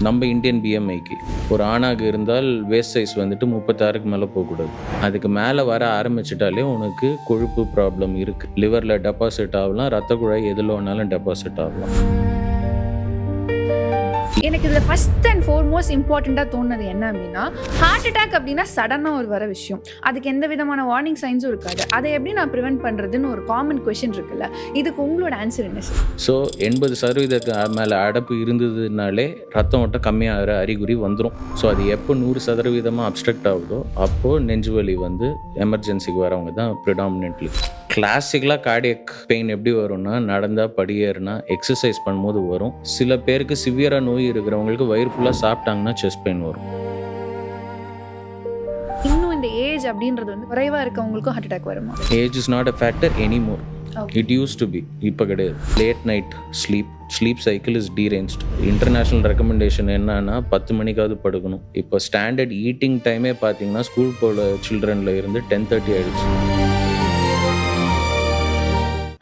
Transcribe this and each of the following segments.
நம்ம இந்தியன் பிஎம்ஐக்கு ஒரு ஆணாக இருந்தால் வேஸ்ட் சைஸ் வந்துட்டு 36க்கு மேலே போகக்கூடாது. அதுக்கு மேலே வர ஆரம்பிச்சிட்டாலே உனக்கு கொழுப்பு ப்ராப்ளம் இருக்குது. லிவரில் டெபாசிட் ஆகலாம், ரத்த குழாய் எதில் வேணாலும் டெபாசிட் ஆகலாம். எனக்கு இதில் ஃபஸ்ட் அண்ட் ஃபோர்மோஸ்ட் இம்பார்ட்டண்ட்டாக தோணுது என்ன அப்படின்னா, ஹார்ட் அட்டாக் அப்படின்னா சடனாக ஒரு வர விஷயம். அதுக்கு எந்த விதமான வார்னிங் சைன்ஸும் இருக்காது. அதை எப்படி நான் ப்ரிவென்ட் பண்ணுறதுன்னு ஒரு காமன் கொஷின் இருக்குல்ல, இதுக்கு உங்களோட ஆன்சர் என்ன சார்? ஸோ 80% மேலே அடப்பு இருந்ததுனாலே ரத்தம் ஓட்டம் கம்மியாகிற அறிகுறி வந்துடும். ஸோ அது எப்போ 100% அப்ஸ்ட்ரக்ட் ஆகுதோ அப்போது நெஞ்சு வலி வந்து எமர்ஜென்சிக்கு வரவங்க தான் ப்ரிடாமினென்ட்லி. கிளாசிக்கலாக கார்டியக் பெயின் எப்படி வரும்னா, நடந்தால் படியேறினா எக்ஸசைஸ் பண்ணும்போது வரும். சில பேருக்கு சிவியராக நோய் இருக்கிறவங்களுக்கு வயிறு ஃபுல்லாக சாப்பிட்டாங்கன்னா செஸ்ட் பெயின் வரும். இன்னும் இந்த ஏஜ் அப்படின்றது வந்து குறைவாக இருக்கவங்களுக்கும் ஹார்ட் அட்டாக் வருமா? Age is not a factor anymore. It used to be, இப்போ கிடையாது. Late night sleep cycle is deranged. International recommendation என்னன்னா 10 மணிக்காவது படுக்கணும். இப்போ ஸ்டாண்டர்ட் ஈட்டிங் டைமே பார்த்தீங்கன்னா ஸ்கூல் போகிற சில்ட்ரனில் இருந்து 10:30 ஆயிடுச்சு.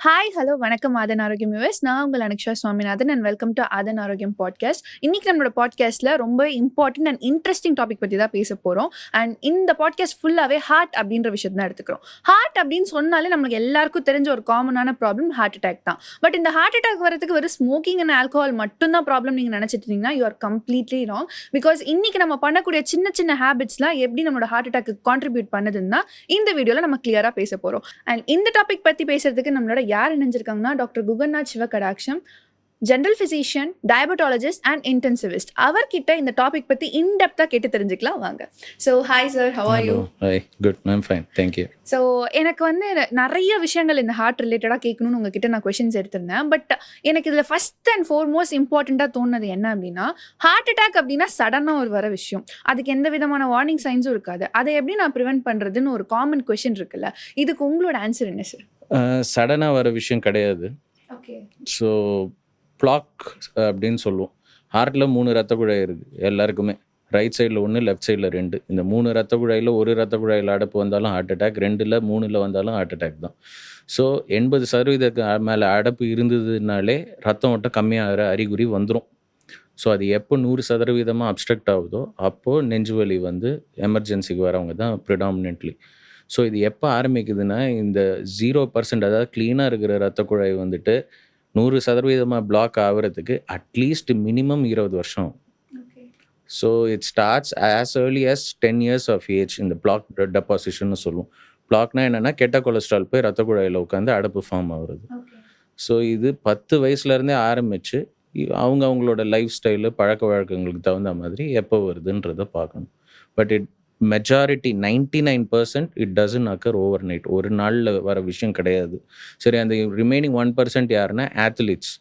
ஹாய், ஹலோ, வணக்கம் ஆதன் ஆரோக்கியம் யூஎஸ். நான் உங்கள் அனுக்ஷா சுவாமிநாதன் அண்ட் வெல்கம் டு ஆதன் ஆரோக்கியம் பாட்காஸ்ட். இன்னைக்கு நம்மளோட பாட்காஸ்ட்டில் ரொம்ப இம்பார்ட்டன்ட் அண்ட் இன்ட்ரெஸ்டிங் டாபிக் பற்றி தான் பேச போகிறோம். அண்ட் இந்த பாட்காஸ்ட் ஃபுல்லாகவே ஹார்ட் அப்படின்ற விஷயத்தை தான் எடுத்துக்கிறோம். ஹார்ட் அப்படின்னு சொன்னாலே நம்மளுக்கு எல்லாருக்கும் தெரிஞ்ச ஒரு காமனான ப்ராப்ளம் ஹார்ட் அட்டாக் தான். பட் இந்த ஹார்ட் அட்டாக் வரதுக்கு வெறும் ஸ்மோக்கிங் அண்ட் ஆல்கஹால் மட்டும்தான் ப்ராப்ளம் நீங்கள் நினச்சிட்டு இருந்தீங்கன்னா you are completely wrong. Because இன்னைக்கு நம்ம பண்ணக்கூடிய சின்ன சின்ன ஹேபிட்ஸ்லாம் எப்படி நம்மளோட ஹார்ட் அட்டாக்கு கான்ட்ரிபியூட் பண்ணுதுன்னு தான் இந்த வீடியோவில் நம்ம கிளியராக பேச போகிறோம். அண்ட் இந்த டாபிக் பற்றி பேசுறதுக்கு நம்மளோட யார் இணைஞ்சிருக்காங்கன்னா, doctor Guhanath Sivakadatcham, general physician, diabetologist and intensivist. அவர்கிட்ட இந்த டாபிக் பற்றி இன்டெப்த்தாக கேட்டு தெரிஞ்சுக்கலாம் வாங்க. So hi sir, how are you? Hi, good, I'm fine, thank you. So எனக்கு வந்து நிறைய விஷயங்கள் இந்த ஹார்ட் ரிலேட்டடாக கேட்கணும்னு உங்ககிட்ட நான் கொஷின்ஸ் எடுத்திருந்தேன். பட் எனக்கு இதில் ஃபஸ்ட் அண்ட் ஃபோர்மோஸ்ட் இம்பார்ட்டண்ட்டாக தோணுது என்ன அப்படின்னா, ஹார்ட் அட்டாக் அப்படின்னா சடனாக ஒரு வர விஷயம். அதுக்கு எந்த விதமான வார்னிங் சைன்ஸும் இருக்காது. அதை எப்படி நான் ப்ரிவென்ட் பண்ணுறதுன்னு ஒரு காமன் கொஷின் இருக்குல்ல, இதுக்கு உங்களோட ஆன்சர் என்ன சார்? சடனாக வர விஷயம் கிடையாது. ஓகே. ஸோ பிளாக் அப்படின்னு சொல்லுவோம். ஹார்ட்டில் 3 ரத்த குழாய் இருக்குது எல்லாருக்குமே. ரைட் சைடில் 1, லெஃப்ட் சைடில் 2. இந்த 3 ரத்த குழாயில் ஒரு ரத்த குழாயில் அடப்பு வந்தாலும் ஹார்ட் அட்டாக், 2ல் 3ல் வந்தாலும் ஹார்ட் அட்டாக் தான். ஸோ 80% மேலே அடப்பு இருந்ததுனாலே ரத்தம் ஓட்டம் கம்மியாகிற அறிகுறி வந்துடும். ஸோ அது எப்போ 100% அப்ஸ்ட்ரக்ட் ஆகுதோ அப்போது நெஞ்சு வலி வந்து எமர்ஜென்சிக்கு வரவங்க தான் ப்ரிடாமினென்ட்லி. ஸோ இது எப்போ ஆரம்பிக்குதுன்னா, இந்த 0% அதாவது க்ளீனாக இருக்கிற ரத்த குழாய் வந்துட்டு 100% பிளாக் ஆகிறதுக்கு அட்லீஸ்ட் மினிமம் 20 வருஷம். So it starts as early as 10 years of age. இந்த பிளாக் டெபாசிஷன்னு சொல்லுவோம். பிளாக்னா என்னென்னா, கெட்ட கொலஸ்ட்ரால் போய் ரத்த குழாயில் உட்காந்து அடப்பு ஃபார்ம் ஆகுறது. ஸோ இது 10 வயசுலேருந்தே ஆரம்பித்து அவங்களோட லைஃப் ஸ்டைலு, பழக்க வழக்கங்களுக்கு தகுந்த மாதிரி எப்போ வருதுன்றதை பார்க்கணும். But majority 99% it doesn't occur over night. ஒரு நாளில் வர விஷயம் கிடையாது. சரி, அந்த ரிமைனிங் 1% யாருன்னா ஆத்லீட்ஸ்.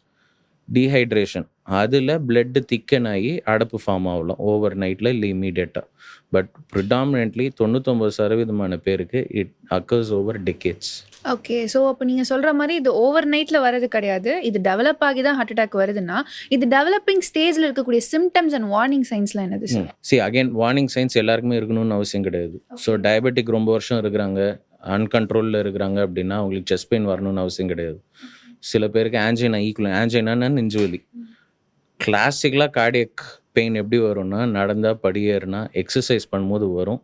டீஹைட்ரேஷன், அதில் பிளட்டு திக்கன் ஆகி அடப்பு ஃபார்ம் ஆகலாம் ஓவர் நைட்டில் இல்லை இமீடியட்டாக. பட் ப்ரிடாமினென்ட்லி 99% பேருக்கு it occurs over decades. Okay. So அப்போ நீங்கள் சொல்கிற மாதிரி இது ஓவர் நைட்டில் வர்றது கிடையாது. இது டெவலப் ஆகி தான் ஹார்ட் அட்டாக் வருதுன்னா, இது டெவலப்பிங் ஸ்டேஜில் இருக்கக்கூடிய சிம்டம்ஸ் அண்ட் வார்னிங் சைன்ஸ்லாம் என்னது சார்? அகைன் வார்னிங் சைன்ஸ் எல்லாருக்குமே இருக்கணும்னு அவசியம் கிடையாது. ஸோ டயபெட்டிக் ரொம்ப வருஷம் இருக்கிறாங்க, அன்கண்ட்ரோலில் இருக்கிறாங்க அப்படின்னா அவங்களுக்கு செஸ்ட் பெயின் வரணும்னு அவசியம் கிடையாது. சில பேருக்கு ஆன்ஜைனா ஈக்குவல். ஆன்ஜைனா நெஞ்சு வலி. கிளாசிக்கலாக கார்டியக் பெயின் எப்படி வரும்னா, நடந்தால் படியேறினா எக்ஸசைஸ் பண்ணும்போது வரும்.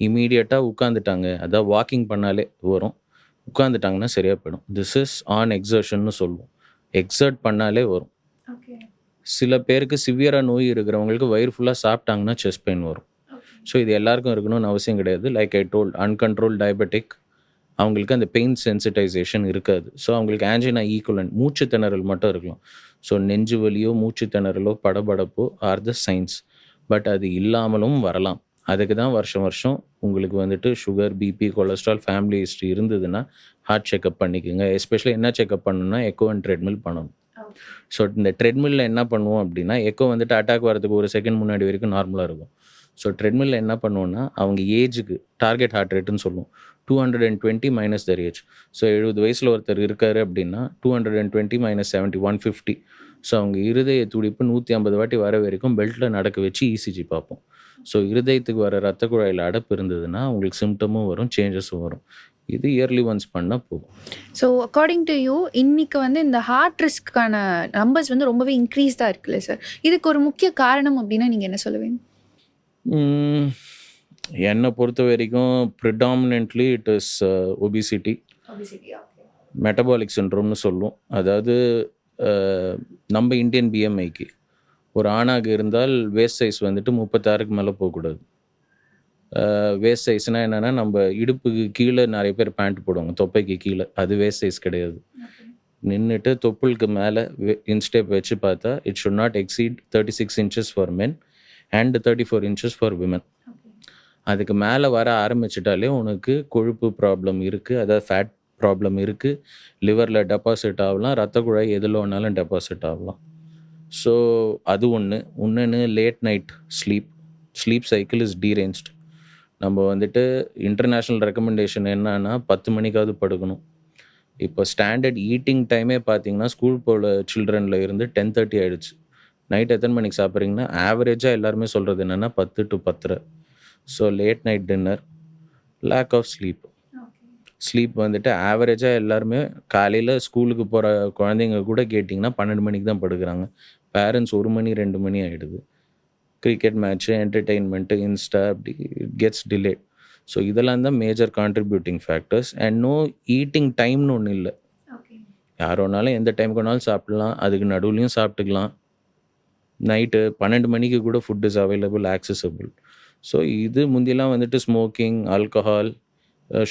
இமீடியட்டாக உட்காந்துட்டாங்க, அதாவது வாக்கிங் பண்ணாலே வரும். உட்காந்துட்டாங்கன்னா சரியாக போயிடும். திஸ் இஸ் ஆன் எக்ஸர்ஷன்னு சொல்லுவோம். எக்ஸர்ட் பண்ணாலே வரும். சில பேருக்கு சிவியராக நோய் இருக்கிறவங்களுக்கு வயிறு ஃபுல்லாக சாப்பிட்டாங்கன்னா செஸ்ட் பெயின் வரும். ஸோ இது எல்லாருக்கும் இருக்கணும்னு அவசியம் கிடையாது. Like I told, uncontrol diabetic அவங்களுக்கு அந்த பெயின் சென்சிட்டைசேஷன் இருக்காது. ஸோ அவங்களுக்கு ஆன்ஜினா ஈக்குவலன்ட், மூச்சு திணறல் மட்டும் இருக்கலாம். ஸோ நெஞ்சு வலியோ மூச்சு திணறலோ படபடப்போ ஆர் த சைன்ஸ். பட் அது இல்லாமலும் வரலாம். அதுக்கு தான் வருஷம் உங்களுக்கு வந்துட்டு sugar, BP, cholesterol, family history இருந்ததுன்னா ஹார்ட் செக்அப் பண்ணிக்கோங்க. எஸ்பெஷலி என்ன செக்அப் பண்ணணும்னா எக்கோ அண்ட் ட்ரெட்மில் பண்ணணும். ஸோ இந்த ட்ரெட்மில்லில் என்ன பண்ணுவோம் அப்படின்னா, எக்கோ வந்துட்டு அட்டாக் வரதுக்கு 1 செகண்ட் முன்னாடி வரைக்கும் நார்மலாக இருக்கும். ஸோ ட்ரெட்மில்லில் என்ன பண்ணுவோன்னா, அவங்க ஏஜுக்கு டார்கெட் ஹார்ட் ரேட்டுன்னு சொல்லுவோம். 220 மைனஸ் their ஏஜ். ஸோ 70 வயசில் ஒருத்தர் இருக்காரு அப்படின்னா 220 மைனஸ் 70 150. ஸோ அவங்க இருதய துடிப்பு 150 வாட்டி வர வரைக்கும் பெல்ட்டில் நடக்க வச்சு இசிஜி பார்ப்போம். ஸோ இருதயத்துக்கு வர ரத்த குழாயில் அடப்பு இருந்ததுன்னா அவங்களுக்கு சிம்டமும் வரும், சேஞ்சஸும் வரும். இது இயர்லி ஒன்ஸ் பண்ணால் போதும். ஸோ அக்கார்டிங் டு யூ இன்னைக்கு வந்து இந்த ஹார்ட் ரிஸ்க்கான நம்பர்ஸ் வந்து ரொம்பவே இன்க்ரீஸ் தான் இருக்குல்ல சார்? இதுக்கு ஒரு முக்கிய காரணம் அப்படின்னா நீங்கள் என்ன சொல்லுவீங்க? என்னை பொறுத்த வரைக்கும் predominantly it is obesity, metabolic சிண்ட்ரோம்னு சொல்லுவோம். அதாவது நம்ம இந்தியன் பிஎம்ஐக்கு ஒரு ஆணாக இருந்தால் வேஸ்ட் சைஸ் வந்துட்டு 36க்கு மேலே போகக்கூடாது. வேஸ்ட் சைஸ்னால் என்னென்னா நம்ம இடுப்புக்கு கீழே நிறைய பேர் பேண்ட் போடுவாங்க, தொப்பைக்கு கீழே. அது வேஸ்ட் சைஸ் கிடையாது. நின்றுட்டு தொப்புளுக்கு மேலே இன்ஸ்டெப் வச்சு பார்த்தா it should not exceed 36 inches for men and 34 inches for women. அதுக்கு மேலே வர ஆரம்பிச்சிட்டாலே உனக்கு கொழுப்பு ப்ராப்ளம் இருக்குது, அதாவது ஃபேட் ப்ராப்ளம் இருக்குது, லிவரில் டெபாசிட் ஆகலாம், ரத்த குழாய் எதில் வேணாலும் டெபாசிட் ஆகலாம். ஸோ அது இன்னொன்று late night sleep cycle is deranged. நம்ம வந்துட்டு இன்டர்நேஷ்னல் ரெக்கமெண்டேஷன் என்னன்னா 10 மணிக்காவது படுக்கணும். இப்போ ஸ்டாண்டர்ட் ஈட்டிங் டைமே பார்த்தீங்கன்னா ஸ்கூல் போல சில்ட்ரனில் இருந்து 10:30 ஆகிடுச்சு. நைட் எத்தனை மணிக்கு சாப்பிட்றீங்கன்னா ஆவரேஜாக எல்லாருமே சொல்கிறது என்னென்னா 10 to 10:30. So late night dinner, lack of sleep வந்துட்டு ஆவரேஜாக எல்லாருமே காலையில் ஸ்கூலுக்கு போகிற குழந்தைங்க கூட கேட்டிங்கன்னா 12 மணிக்கு தான் படுக்கிறாங்க. பேரண்ட்ஸ் 1 மணி 2 மணி ஆகிடுது. கிரிக்கெட் மேட்ச்சு, என்டர்டெயின்மெண்ட்டு, இன்ஸ்டா, அப்படி இட் கெட்ஸ் டிலேட். ஸோ இதெல்லாம் தான் major contributing factors. And no eating டைம்னு ஒன்று இல்லை. யார் வேணாலும் எந்த டைமுக்கு வேணாலும் சாப்பிட்லாம், அதுக்கு நடுவுலையும் சாப்பிட்டுக்கலாம். நைட்டு 12 மணிக்கு கூட food is available, accessible. So இது முந்தியெல்லாம் வந்துட்டு ஸ்மோக்கிங், ஆல்கஹால்,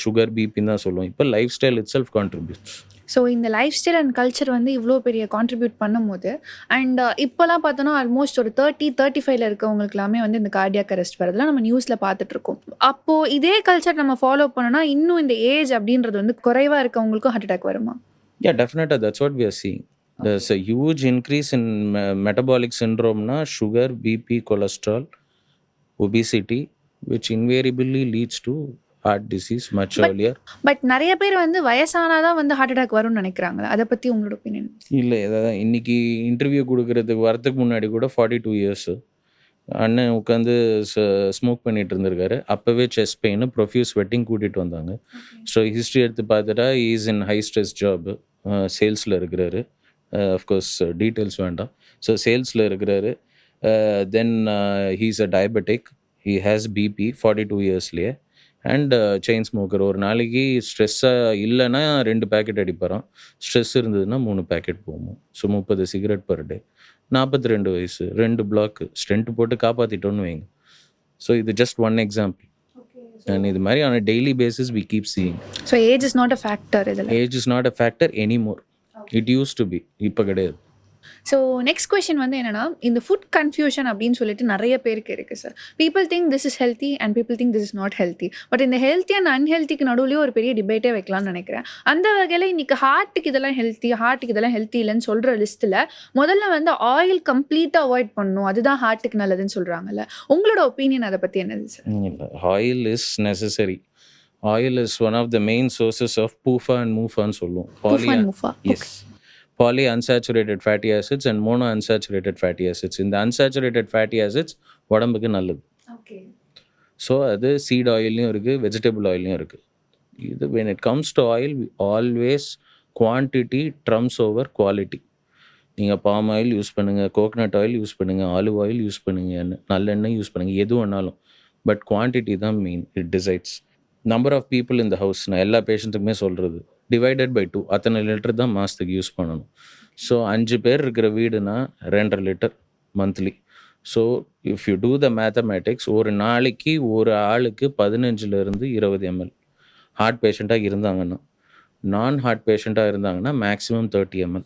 சுகர், பிபின்னு தான் சொல்லுவோம். இப்போ life style it self contributes. So இந்த லைஃப் ஸ்டைல் அண்ட் கல்ச்சர் வந்து இவ்வளோ பெரிய கான்ட்ரிபியூட் பண்ணும்போது அண்ட் இப்போலாம் பார்த்தோன்னா ஆல்மோஸ்ட் ஒரு 30-35 இருக்கவங்களுக்கு எல்லாமே வந்து இந்த கார்டியாக் அரெஸ்ட் வரதெல்லாம் நம்ம நியூஸில் பார்த்துட்ருக்கோம். அப்போது இதே கல்ச்சர் நம்ம ஃபாலோ பண்ணோன்னா இன்னும் இந்த ஏஜ் அப்படின்றது வந்து குறைவாக இருக்கவங்களுக்கும் ஹார்ட் அட்டாக் வருமா? Yeah, definitely. That's what we are seeing. There's a huge increase in metabolic syndrome, sugar, BP, cholesterol, obesity, which invariably leads to heart disease much earlier. But நிறைய பேர் வந்து வயசானாதான் வந்து ஹார்ட் அட்டாக் வரும்னு நினைக்கிறாங்களா? அதை பற்றி உங்களோட opinion? இல்லை, அதான் இன்னைக்கு இன்டர்வியூ கொடுக்கறதுக்கு வரத்துக்கு முன்னாடி கூட 42 years அண்ணன் உட்காந்து ஸ்மோக் பண்ணிட்டு இருந்திருக்காரு. அப்போவே செஸ்ட் பெயின், ப்ரொஃப்யூஸ் ஸ்வெட்டிங் கூட்டிகிட்டு வந்தாங்க. ஸோ ஹிஸ்ட்ரி எடுத்து பார்த்துட்டா is in high stress job, சேல்ஸில் இருக்கிறாரு. அஃப்கோர்ஸ் டீட்டெயில்ஸ் வேண்டாம். ஸோ சேல்ஸில் இருக்கிறாரு. Then he's a diabetic, he has BP 42 yearsலேயே, அண்ட் செயின் ஸ்மோக்கர். ஒரு நாளைக்கு ஸ்ட்ரெஸ்ஸாக இல்லைன்னா 2 பேக்கெட் அடிப்பாராம், ஸ்ட்ரெஸ் இருந்ததுன்னா 3 பேக்கெட் போகும். So 30 cigarette per day. 42 வயசு, 2 பிளாக் ஸ்டென்ட் போட்டு காப்பாற்றிட்டோன்னு வைங்க. ஸோ இது ஜஸ்ட் ஒன் எக்ஸாம்பிள். அண்ட் இது மாதிரி on a daily basis we keep seeing. So age is not a factor. இதில் age is not a factor anymore. It used to be, இப்போ கிடையாது. So next question வந்து என்னென்னா, இந்த food confusion அப்படின்னு சொல்லிட்டு நிறைய பேருக்கு இருக்குது sir. People think this is healthy and people think this is not healthy. But இந்த ஹெல்த்தி அண்ட் அன்ஹெல்த்திக்கு நடுவுலேயும் ஒரு பெரிய டிபேட்டே வைக்கலாம்னு நினைக்கிறேன். அந்த வகையில் இன்றைக்கி ஹார்ட்டுக்கு இதெல்லாம் ஹெல்த்தி, ஹார்ட்டுக்கு இதெல்லாம் ஹெல்த்தி இல்லைன்னு சொல்கிற லிஸ்ட்டில் முதல்ல வந்து ஆயில் கம்ப்ளீட்டாக அவாய்ட் பண்ணணும், அதுதான் ஹார்ட்டுக்கு நல்லதுன்னு சொல்கிறாங்கல்ல. உங்களோட ஒப்பீனியன் அதை பற்றி என்னது சார்? Oil is necessary. Oil is one of the main sources of PUFA and மூஃபான்னு சொல்லுவோம். Yes, poly unsaturated fatty acids and mono unsaturated fatty acids. இந்த unsaturated fatty acids உடம்புக்கு நல்லது. ஸோ அது சீட் ஆயில்லையும் இருக்குது, வெஜிடபிள் ஆயில்லையும் இருக்குது. இது when it comes to oil, always quantity trumps over quality. நீங்கள் பாம் ஆயில் யூஸ் பண்ணுங்கள், கோகனட் ஆயில் யூஸ் பண்ணுங்கள், ஆலிவ் ஆயில் யூஸ் பண்ணுங்கள், நல்லெண்ணெய் யூஸ் பண்ணுங்கள், எது வேணாலும். பட் குவான்டிட்டி தான் main. It decides. Number of people இந்த ஹவுஸ், நான் எல்லா பேஷண்ட்டுக்குமே சொல்கிறது, டிவைடட் பை 2, அத்தனை லிட்டர் தான் மாதத்துக்கு யூஸ் பண்ணணும். ஸோ 5 பேர் இருக்கிற வீடுனா 2.5 liter monthly. So if you do the mathematics, ஒரு நாளைக்கு ஒரு ஆளுக்கு 15 to 20 ml. ஹார்ட் பேஷண்ட்டாக இருந்தாங்கன்னா, நான் ஹார்ட் பேஷண்ட்டாக இருந்தாங்கன்னா மேக்ஸிமம் 30 ml.